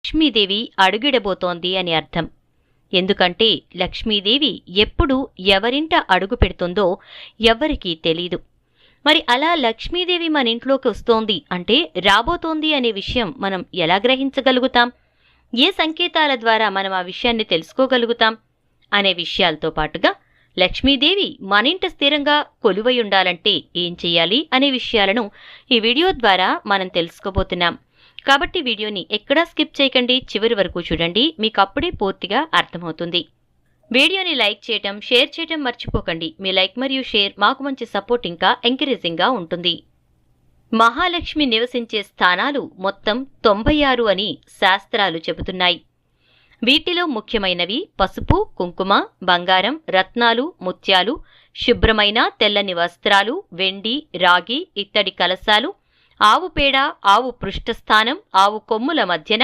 లక్ష్మీదేవి అడుగిడబోతోంది అని అర్థం. ఎందుకంటే లక్ష్మీదేవి ఎప్పుడు ఎవరింట అడుగు పెడుతుందో ఎవ్వరికీ తెలీదు. మరి అలా లక్ష్మీదేవి మన ఇంట్లోకి వస్తోంది అంటే రాబోతోంది అనే విషయం మనం ఎలా గ్రహించగలుగుతాం? ఏ సంకేతాల ద్వారా మనం ఆ విషయాన్ని తెలుసుకోగలుగుతాం? అనే విషయాలతో పాటుగా లక్ష్మీదేవి మనింట స్థిరంగా కొలువై ఉండాలంటే ఏం చెయ్యాలి అనే విషయాలను ఈ వీడియో ద్వారా మనం తెలుసుకోబోతున్నాం. కాబట్టి వీడియోని ఎక్కడా స్కిప్ చేయకండి, చివరి వరకు చూడండి. మీకు అప్పుడే పూర్తిగా అర్థమవుతుంది. వీడియోని లైక్ చేయటం, షేర్ చేయటం మర్చిపోకండి. మీ లైక్ మరియు షేర్ మాకు మంచి సపోర్ట్ ఇంకా ఎంకరేజింగ్గా ఉంటుంది. మహాలక్ష్మి నివసించే స్థానాలు మొత్తం 96 అని శాస్త్రాలు చెబుతున్నాయి. వీటిలో ముఖ్యమైనవి పసుపు, కుంకుమ, బంగారం, రత్నాలు, ముత్యాలు, శుభ్రమైన తెల్లని వస్త్రాలు, వెండి, రాగి, ఇత్తడి కలశాలు, ఆవు పేడ, ఆవు పృష్ఠస్థానం, ఆవు కొమ్ముల మధ్యన